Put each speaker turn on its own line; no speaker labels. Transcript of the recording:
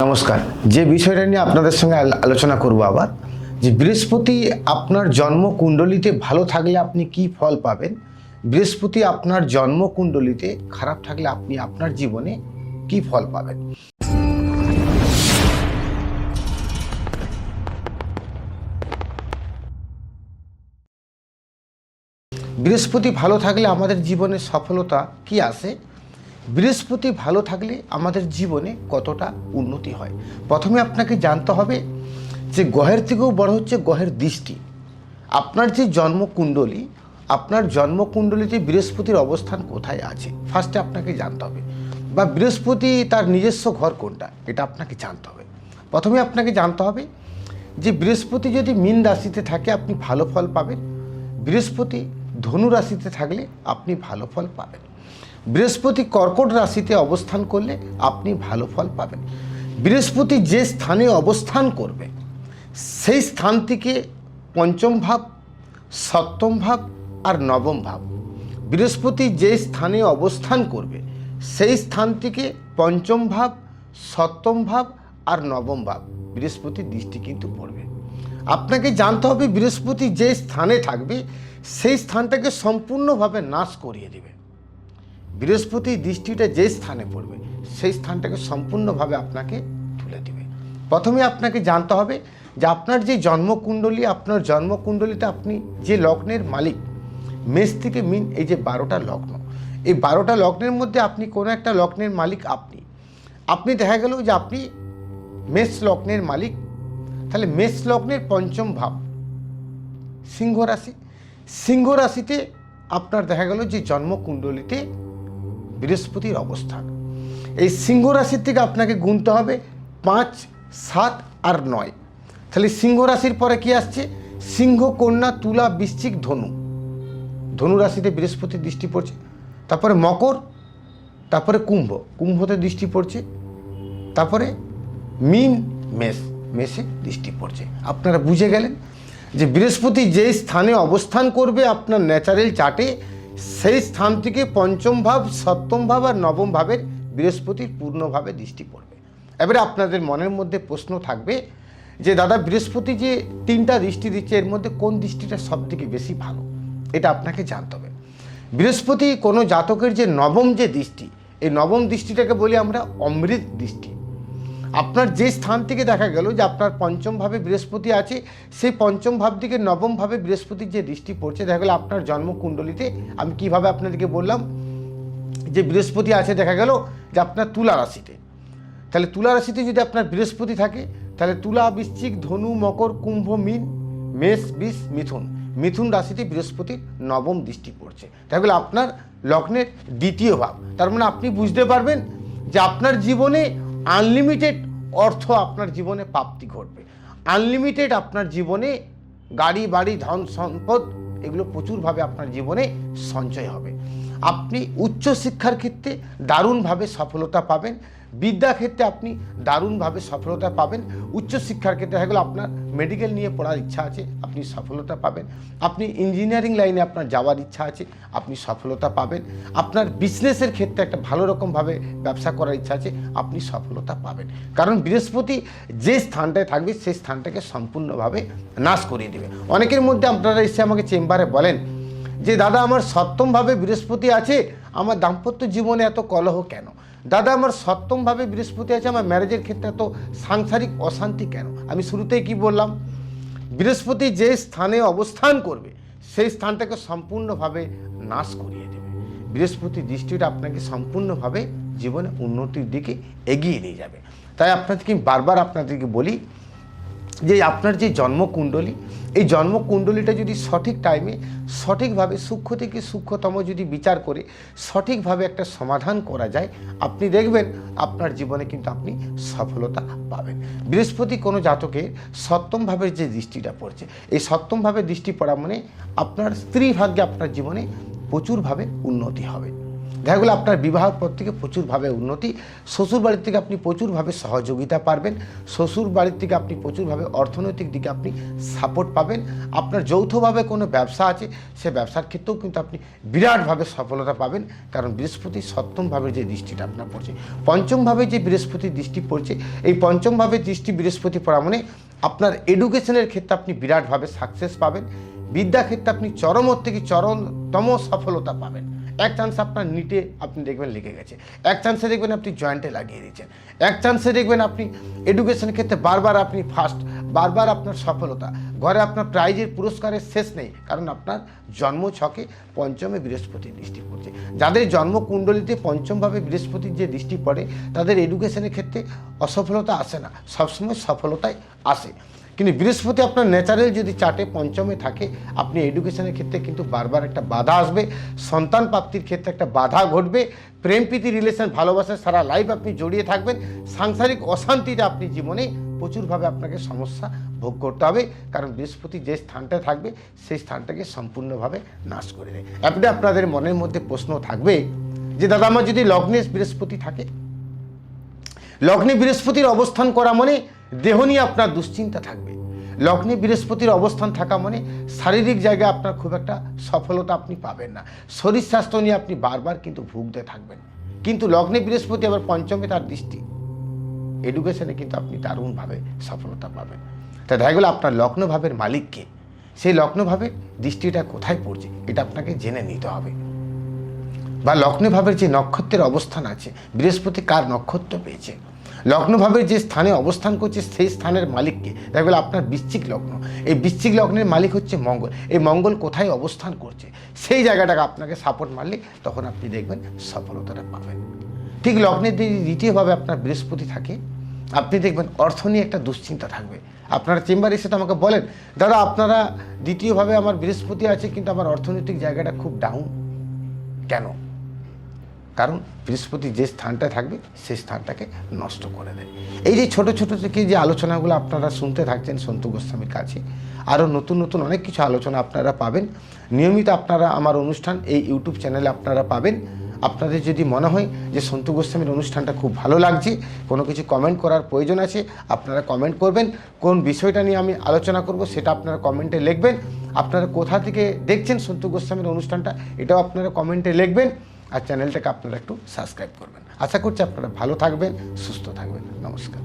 নমস্কার। যে বিষয়টা নিয়ে আপনাদের সঙ্গে আলোচনা করব আবার, যে বৃহস্পতি আপনার জন্মকুণ্ডলিতে ভালো থাকলে আপনি কি ফল পাবেন, বৃহস্পতি আপনার জন্মকুণ্ডলিতে খারাপ থাকলে আপনি আপনার জীবনে কি ফল পাবেন। বৃহস্পতি ভালো থাকলে আমাদের জীবনে সফলতা কি আসে, বৃহস্পতি ভালো থাকলে আমাদের জীবনে কতটা উন্নতি হয়। প্রথমে আপনাকে জানতে হবে যে গ্রহের থেকেও বড় হচ্ছে গ্রহের দৃষ্টি। আপনার যে জন্মকুণ্ডলী, আপনার জন্মকুণ্ডলীতে বৃহস্পতির অবস্থান কোথায় আছে ফার্স্টে আপনাকে জানতে হবে, বা বৃহস্পতি তার নিজস্ব ঘর কোনটা এটা আপনাকে জানতে হবে। প্রথমে আপনাকে জানতে হবে যে বৃহস্পতি যদি মীন রাশিতে থাকে আপনি ভালো ফল পাবেন, বৃহস্পতি ধনু রাশিতে থাকলে আপনি ভালো ফল পাবেন, বৃহস্পতি কর্কট রাশিতে অবস্থান করলে আপনি ভালো ফল পাবেন। বৃহস্পতি যে স্থানে অবস্থান করবে সেই স্থান থেকে পঞ্চম ভাব, সপ্তম ভাব আর নবম ভাব, বৃহস্পতি যে স্থানে অবস্থান করবে সেই স্থান থেকে পঞ্চম ভাব, সপ্তম ভাব আর নবম ভাব বৃহস্পতির দৃষ্টি কিন্তু পড়বে। আপনাকে জানতে হবে বৃহস্পতি যে স্থানে থাকবে সেই স্থানটাকে সম্পূর্ণভাবে নাশ করিয়ে দেবে। বৃহস্পতির দৃষ্টিটা যে স্থানে পড়বে সেই স্থানটাকে সম্পূর্ণভাবে আপনাকে তুলে দেবে। প্রথমে আপনাকে জানতে হবে যে আপনার যে জন্মকুণ্ডলী, আপনার জন্মকুণ্ডলীতে আপনি যে লগ্নের মালিক, মেষ থেকে মীন, এই যে 12টা লগ্ন, এই 12টা লগ্নের মধ্যে আপনি কোনো একটা লগ্নের মালিক। আপনি দেখা গেল যে আপনি মেষ লগ্নের মালিক, তাহলে মেষ লগ্নের পঞ্চম ভাব সিংহ রাশি, সিংহ রাশিতে আপনার দেখা গেল যে জন্মকুণ্ডলীতে বৃহস্পতির অবস্থান। এই সিংহ রাশির থেকে আপনাকে গুনতে হবে 5, 7 আর 9। তাহলে সিংহ রাশির পরে কি আসছে? সিংহ, কন্যা, তুলা, বৃশ্চিক, ধনু। ধনু রাশিতে বৃহস্পতির দৃষ্টি পড়ছে। তারপরে মকর, তারপরে কুম্ভ, কুম্ভতে দৃষ্টি পড়ছে। তারপরে মীন, মেষে দৃষ্টি পড়ছে। আপনারা বুঝে গেলেন যে বৃহস্পতি যে স্থানে অবস্থান করবে আপনার ন্যাচারাল চার্টে, সেই স্থান থেকে পঞ্চম ভাব, সপ্তম ভাব আর নবম ভাবের বৃহস্পতির পূর্ণভাবে দৃষ্টি পড়বে। এবারে আপনাদের মনের মধ্যে প্রশ্ন থাকবে যে দাদা বৃহস্পতি যে 3টা দৃষ্টি দিচ্ছে এর মধ্যে কোন দৃষ্টিটা সবথেকে বেশি ভালো, এটা আপনাকে জানতে হবে। বৃহস্পতি কোনো জাতকের যে নবম যে দৃষ্টি, এই নবম দৃষ্টিটাকে বলি আমরা অমৃত দৃষ্টি। আপনার যে স্থান থেকে দেখা গেল যে আপনার পঞ্চম ভাবে বৃহস্পতি আছে, সেই পঞ্চম ভাব থেকে নবম ভাবে বৃহস্পতির যে দৃষ্টি পড়ছে, দেখা গেল আপনার জন্মকুণ্ডলিতে, আমি কিভাবে আপনাদেরকে বললাম যে বৃহস্পতি আছে দেখা গেল যে আপনার তুলা রাশিতে। তাহলে তুলা রাশিতে যদি আপনার বৃহস্পতি থাকে তাহলে তুলা, বৃশ্চিক, ধনু, মকর, কুম্ভ, মীন, মেষ, বৃষ, মিথুন, মিথুন রাশিতে বৃহস্পতির নবম দৃষ্টি পড়ছে। তাহলে আপনার লগ্নের দ্বিতীয় ভাব। তার মানে আপনি বুঝতে পারবেন যে আপনার জীবনে আনলিমিটেড অর্থ আপনার জীবনে প্রাপ্তি ঘটবে, আনলিমিটেড আপনার জীবনে গাড়ি, বাড়ি, ধন সম্পদ এগুলো প্রচুরভাবে আপনার জীবনে সঞ্চয় হবে। আপনি উচ্চশিক্ষার ক্ষেত্রে দারুণভাবে সফলতা পাবেন, বিদ্যাক্ষেত্রে আপনি দারুণভাবে সফলতা পাবেন। উচ্চশিক্ষার ক্ষেত্রে দেখা গেল আপনার মেডিকেল নিয়ে পড়ার ইচ্ছা আছে, আপনি সফলতা পাবেন। আপনি ইঞ্জিনিয়ারিং লাইনে আপনার যাওয়ার ইচ্ছা আছে, আপনি সফলতা পাবেন। আপনার বিজনেসের ক্ষেত্রে একটা ভালো রকমভাবে ব্যবসা করার ইচ্ছা আছে, আপনি সফলতা পাবেন। কারণ বৃহস্পতি যে স্থানটায় থাকবে সেই স্থানটাকে সম্পূর্ণভাবে নাশ করিয়ে দেবে। অনেকের মধ্যে আপনারা এসে আমাকে চেম্বারে বলেন যে দাদা আমার সপ্তমভাবে বৃহস্পতি আছে, আমার দাম্পত্য জীবনে এত কলহ কেন? দাদা আমার সপ্তমভাবে বৃহস্পতি আছে, আমার ম্যারেজের ক্ষেত্রে এত সাংসারিক অশান্তি কেন? আমি শুরুতেই কি বললাম? বৃহস্পতি যে স্থানে অবস্থান করবে সেই স্থানটাকে সম্পূর্ণভাবে নাশ করিয়ে দেবে। বৃহস্পতি দৃষ্টিটা আপনাকে সম্পূর্ণভাবে জীবনে উন্নতির দিকে এগিয়ে নিয়ে যাবে। তাই আপনাদেরকে বারবার আপনাদেরকে বলি যে আপনার যে জন্মকুণ্ডলী, এই জন্মকুণ্ডলীটা যদি সঠিক টাইমে সঠিকভাবে সূক্ষ্ম থেকে সূক্ষ্মতম যদি বিচার করে সঠিকভাবে একটা সমাধান করা যায়, আপনি দেখবেন আপনার জীবনে কিন্তু আপনি সফলতা পাবেন। বৃহস্পতি কোনো জাতকের সপ্তম ভাবের যে দৃষ্টিটা পড়ছে, এই সপ্তম ভাবের দৃষ্টি পড়া মানে আপনার স্ত্রী ভাগ্যে আপনার জীবনে প্রচুরভাবে উন্নতি হবে। দেখা গেলো আপনার বিবাহের পর থেকে প্রচুরভাবে উন্নতি, শ্বশুর বাড়ির থেকে আপনি প্রচুরভাবে সহযোগিতা পাবেন, শ্বশুর বাড়ির থেকে আপনি প্রচুরভাবে অর্থনৈতিক দিকে আপনি সাপোর্ট পাবেন। আপনার যৌথভাবে কোনো ব্যবসা আছে, সে ব্যবসার ক্ষেত্রেও কিন্তু আপনি বিরাটভাবে সফলতা পাবেন, কারণ বৃহস্পতি সপ্তমভাবে যে দৃষ্টিটা আপনার পড়ছে, পঞ্চমভাবে যে বৃহস্পতির দৃষ্টি পড়ছে, এই পঞ্চমভাবে দৃষ্টি বৃহস্পতি পড়া মানে আপনার এডুকেশনের ক্ষেত্রে আপনি বিরাটভাবে সাকসেস পাবেন, বিদ্যাক্ষেত্রে আপনি চরমোর থেকে চরমতম সফলতা পাবেন। এক চান্স আপনার নিটে আপনি দেখবেন লেগে গেছে, এক চান্সে দেখবেন আপনি জয়েন্টে লাগিয়ে দিচ্ছেন, এক চান্সে দেখবেন আপনি এডুকেশনের ক্ষেত্রে বারবার আপনি ফার্স্ট, বারবার আপনার সফলতা, ঘরে আপনার প্রাইজের পুরস্কারের শেষ নেই, কারণ আপনার জন্ম ছকে পঞ্চমে বৃহস্পতির দৃষ্টি পড়ছে। যাদের জন্মকুণ্ডলিতে পঞ্চমভাবে বৃহস্পতির যে দৃষ্টি পড়ে, তাদের এডুকেশনের ক্ষেত্রে অসফলতা আসে না, সবসময় সফলতাই আসে। কিন্তু বৃহস্পতি আপনার ন্যাচারাল যদি চার্টে পঞ্চমে থাকে, আপনি এডুকেশনের ক্ষেত্রে কিন্তু বারবার একটা বাধা আসবে, সন্তান প্রাপ্তির ক্ষেত্রে একটা বাধা ঘটবে, প্রেম প্রীতি রিলেশন ভালোবাসার সারা লাইফ আপনি জড়িয়ে থাকবেন, সাংসারিক অশান্তিতে আপনি জীবনে প্রচুরভাবে আপনাকে সমস্যা ভোগ করতে হবে, কারণ বৃহস্পতি যে স্থানটা থাকবে সেই স্থানটাকে সম্পূর্ণভাবে নাশ করে দেয়। আপনি আপনাদের মনের মধ্যে প্রশ্ন থাকবে যে দাদা আমার যদি লগ্নে বৃহস্পতি থাকে, লগ্নে বৃহস্পতির অবস্থান করা মানে দেহ নিয়ে আপনার দুশ্চিন্তা থাকবে, লগ্নে বৃহস্পতির অবস্থান থাকা মানে শারীরিক জায়গায় আপনার খুব একটা সফলতা আপনি পাবেন না, শরীর স্বাস্থ্য নিয়ে আপনি বারবার কিন্তু ভুগতে থাকবেন। কিন্তু লগ্নে বৃহস্পতি আবার পঞ্চমে তার দৃষ্টি, এডুকেশনে কিন্তু আপনি দারুণভাবে সফলতা পাবেন। তা দেখা গেলো আপনার লগ্নভাবের মালিককে, সেই লগ্নভাবের দৃষ্টিটা কোথায় পড়ছে এটা আপনাকে জেনে নিতে হবে, বা লগ্নভাবের যে নক্ষত্রের অবস্থান আছে, বৃহস্পতি কার নক্ষত্র পেয়েছে, লগ্নভাবের যে স্থানে অবস্থান করছে সেই স্থানের মালিককে। দেখা গেল আপনার বৃশ্চিক লগ্ন, এই বৃশ্চিক লগ্নের মালিক হচ্ছে মঙ্গল, এই মঙ্গল কোথায় অবস্থান করছে সেই জায়গাটাকে আপনাকে সাপোর্ট মারলে তখন আপনি দেখবেন সফলতাটা পাবেন। ঠিক লগ্নের দ্বিতীয়ভাবে আপনার বৃহস্পতি থাকে, আপনি দেখবেন অর্থ নিয়ে একটা দুশ্চিন্তা থাকবে। আপনারা চেম্বারে এসে তো আমাকে বলেন দাদা আপনারা দ্বিতীয়ভাবে আমার বৃহস্পতি আছে কিন্তু আমার অর্থনৈতিক জায়গাটা খুব ডাউন কেন? কারণ বৃহস্পতি যে স্থানটা থাকবে সেই স্থানটাকে নষ্ট করে দেয়। এই যে ছোট ছোট থেকে যে আলোচনাগুলো আপনারা শুনতে থাকছেন সন্তু গোস্বামীর কাছে, আরও নতুন নতুন অনেক কিছু আলোচনা আপনারা পাবেন। নিয়মিত আপনারা আমার অনুষ্ঠান এই ইউটিউব চ্যানেলে আপনারা পাবেন। আপনাদের যদি মনে হয় যে সন্তু গোস্বামীর অনুষ্ঠানটা খুব ভালো লাগছে, কোনো কিছু কমেন্ট করার প্রয়োজন আছে, আপনারা কমেন্ট করবেন। কোন বিষয়টা নিয়ে আমি আলোচনা করব সেটা আপনারা কমেন্টে লিখবেন। আপনারা কোথা থেকে দেখছেন সন্তু গোস্বামীর অনুষ্ঠানটা এটাও আপনারা কমেন্টে লিখবেন। আর চ্যানেলটাকে আপনারা একটু সাবস্ক্রাইব করবেন। আশা করছি আপনারা ভালো থাকবেন, সুস্থ থাকবেন। নমস্কার।